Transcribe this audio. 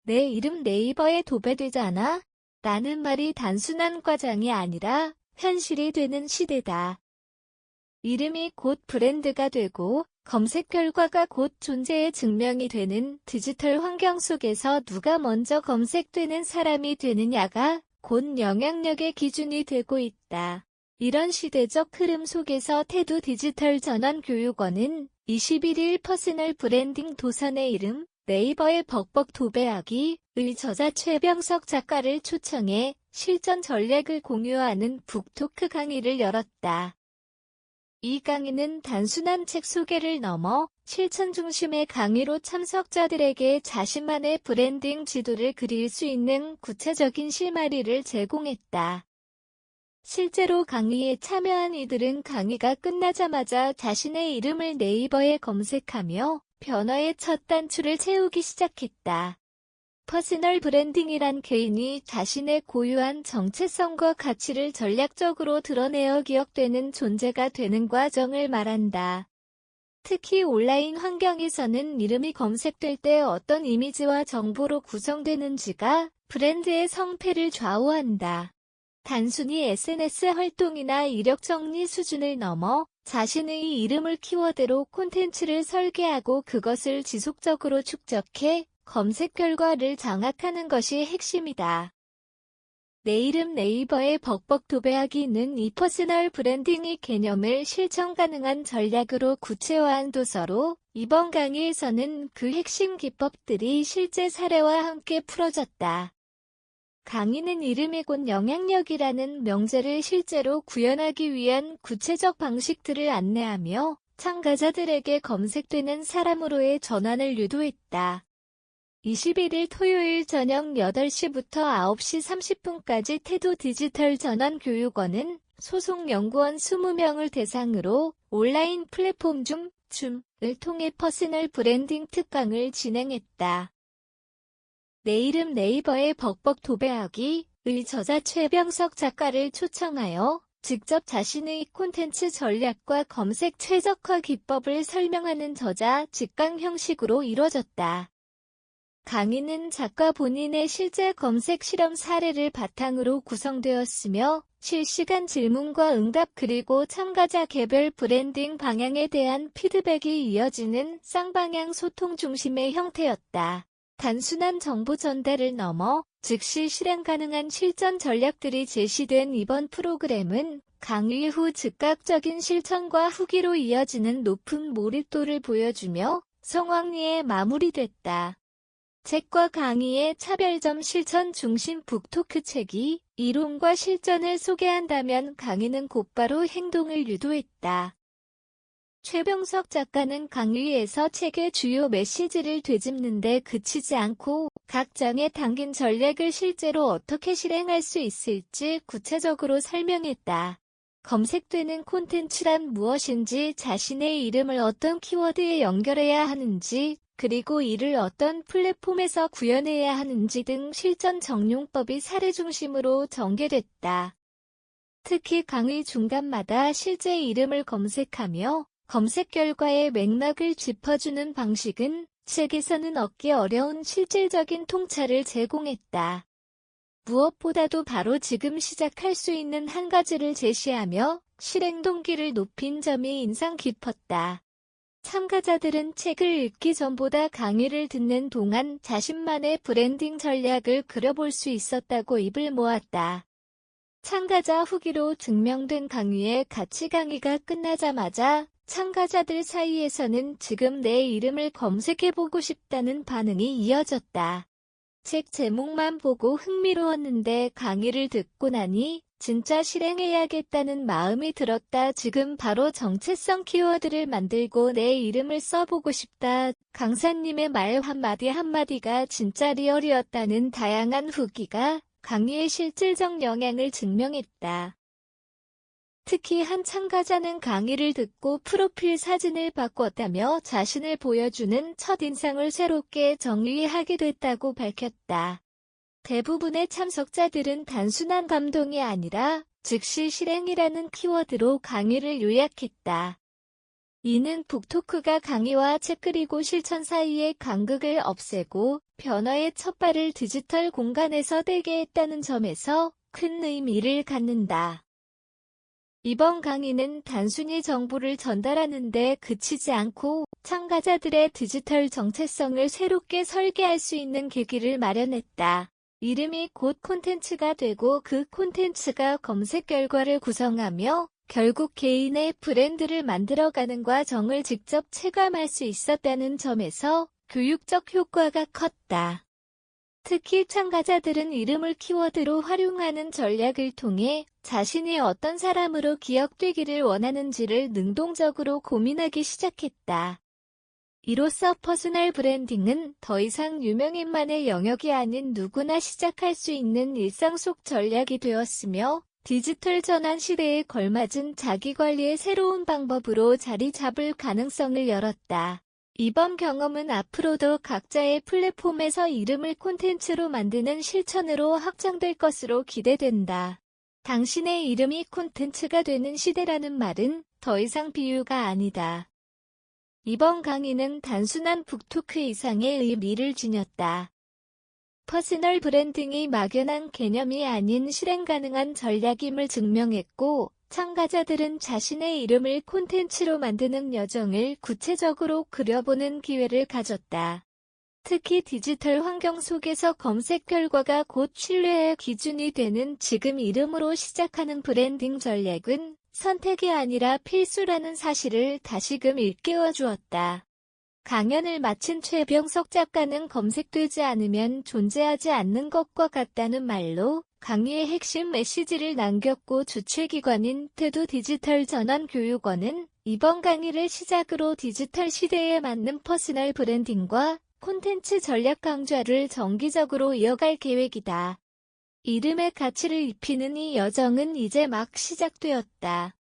내 이름 네이버에 도배되잖아? 라는 말이 단순한 과장이 아니라 현실이 되는 시대다. 이름이 곧 브랜드가 되고 검색 결과가 곧 존재의 증명이 되는 디지털 환경 속에서 누가 먼저 검색되는 사람이 되느냐가 곧 영향력의 기준이 되고 있다. 이런 시대적 흐름 속에서 태두 디지털 전환교육원은 21일 퍼스널 브랜딩 도선의 이름 네이버의 벅벅 도배하기의 저자 최병석 작가를 초청해 실전 전략을 공유하는 북토크 강의를 열었다. 이 강의는 단순한 책 소개를 넘어 실천 중심의 강의로 참석자들에게 자신만의 브랜딩 지도를 그릴 수 있는 구체적인 실마리를 제공했다. 실제로 강의에 참여한 이들은 강의가 끝나자마자 자신의 이름을 네이버에 검색하며 변화의 첫 단추를 채우기 시작했다. 퍼스널 브랜딩이란 개인이 자신의 고유한 정체성과 가치를 전략적으로 드러내어 기억되는 존재가 되는 과정을 말한다. 특히 온라인 환경에서는 이름이 검색될 때 어떤 이미지와 정보로 구성되는지가 브랜드의 성패를 좌우한다. 단순히 SNS 활동이나 이력 정리 수준을 넘어 자신의 이름을 키워드로 콘텐츠를 설계하고 그것을 지속적으로 축적해 검색 결과를 장악하는 것이 핵심이다. 내 이름 네이버의 벅벅 도배하기는 이 퍼스널 브랜딩의 개념을 실천 가능한 전략으로 구체화한 도서로 이번 강의에서는 그 핵심 기법들이 실제 사례와 함께 풀어졌다. 강의는 이름이 곧 영향력이라는 명제를 실제로 구현하기 위한 구체적 방식들을 안내하며 참가자들에게 검색되는 사람으로의 전환을 유도했다. 21일 토요일 저녁 8시부터 9시 30분까지 태도 디지털 전환교육원은 소속 연구원 20명을 대상으로 온라인 플랫폼 줌을 통해 퍼스널 브랜딩 특강을 진행했다. 내 이름 네이버의 벅벅 도배하기의 저자 최병석 작가를 초청하여 직접 자신의 콘텐츠 전략과 검색 최적화 기법을 설명하는 저자 직강 형식으로 이뤄졌다. 강의는 작가 본인의 실제 검색 실험 사례를 바탕으로 구성되었으며 실시간 질문과 응답 그리고 참가자 개별 브랜딩 방향에 대한 피드백이 이어지는 쌍방향 소통 중심의 형태였다. 단순한 정보 전달을 넘어 즉시 실행 가능한 실전 전략들이 제시된 이번 프로그램은 강의 후 즉각적인 실천과 후기로 이어지는 높은 몰입도를 보여주며 성황리에 마무리됐다. 책과 강의의 차별점 실천 중심 북토크 책이 이론과 실전을 소개한다면 강의는 곧바로 행동을 유도했다. 최병석 작가는 강의에서 책의 주요 메시지를 되짚는 데 그치지 않고 각 장에 담긴 전략을 실제로 어떻게 실행할 수 있을지 구체적으로 설명했다. 검색되는 콘텐츠란 무엇인지, 자신의 이름을 어떤 키워드에 연결해야 하는지, 그리고 이를 어떤 플랫폼에서 구현해야 하는지 등 실전 적용법이 사례 중심으로 전개됐다. 특히 강의 중간마다 실제 이름을 검색하며 검색 결과의 맥락을 짚어주는 방식은 책에서는 얻기 어려운 실질적인 통찰을 제공했다. 무엇보다도 바로 지금 시작할 수 있는 한 가지를 제시하며 실행 동기를 높인 점이 인상 깊었다. 참가자들은 책을 읽기 전보다 강의를 듣는 동안 자신만의 브랜딩 전략을 그려볼 수 있었다고 입을 모았다. 참가자 후기로 증명된 강의의 가치 강의가 끝나자마자 참가자들 사이에서는 지금 내 이름을 검색해보고 싶다는 반응이 이어졌다. 책 제목만 보고 흥미로웠는데 강의를 듣고 나니 진짜 실행해야겠다는 마음이 들었다. 지금 바로 정체성 키워드를 만들고 내 이름을 써보고 싶다. 강사님의 말 한마디 한마디가 진짜 리얼이었다는 다양한 후기가 강의의 실질적 영향을 증명했다. 특히 한 참가자는 강의를 듣고 프로필 사진을 바꿨다며 자신을 보여주는 첫인상을 새롭게 정리하게 됐다고 밝혔다. 대부분의 참석자들은 단순한 감동이 아니라 즉시 실행이라는 키워드로 강의를 요약했다. 이는 북토크가 강의와 책 그리고 실천 사이의 간극을 없애고 변화의 첫발을 디지털 공간에서 떼게 했다는 점에서 큰 의미를 갖는다. 이번 강의는 단순히 정보를 전달하는 데 그치지 않고 참가자들의 디지털 정체성을 새롭게 설계할 수 있는 계기를 마련했다. 이름이 곧 콘텐츠가 되고 그 콘텐츠가 검색 결과를 구성하며 결국 개인의 브랜드를 만들어가는 과정을 직접 체감할 수 있었다는 점에서 교육적 효과가 컸다. 특히 참가자들은 이름을 키워드로 활용하는 전략을 통해 자신이 어떤 사람으로 기억되기를 원하는지를 능동적으로 고민하기 시작했다. 이로써 퍼스널 브랜딩은 더 이상 유명인만의 영역이 아닌 누구나 시작할 수 있는 일상 속 전략이 되었으며 디지털 전환 시대에 걸맞은 자기관리의 새로운 방법으로 자리 잡을 가능성을 열었다. 이번 경험은 앞으로도 각자의 플랫폼에서 이름을 콘텐츠로 만드는 실천으로 확장될 것으로 기대된다. 당신의 이름이 콘텐츠가 되는 시대라는 말은 더 이상 비유가 아니다. 이번 강의는 단순한 북토크 이상의 의미를 지녔다. 퍼스널 브랜딩이 막연한 개념이 아닌 실행 가능한 전략임을 증명했고, 참가자들은 자신의 이름을 콘텐츠로 만드는 여정을 구체적으로 그려보는 기회를 가졌다. 특히 디지털 환경 속에서 검색 결과가 곧 신뢰의 기준이 되는 지금 이름으로 시작하는 브랜딩 전략은 선택이 아니라 필수라는 사실을 다시금 일깨워 주었다. 강연을 마친 최병석 작가는 검색되지 않으면 존재하지 않는 것과 같다는 말로 강의의 핵심 메시지를 남겼고 주최기관인 태도 디지털 전환교육원은 이번 강의를 시작으로 디지털 시대에 맞는 퍼스널 브랜딩과 콘텐츠 전략 강좌를 정기적으로 이어갈 계획이다. 이름의 가치를 입히는 이 여정은 이제 막 시작되었다.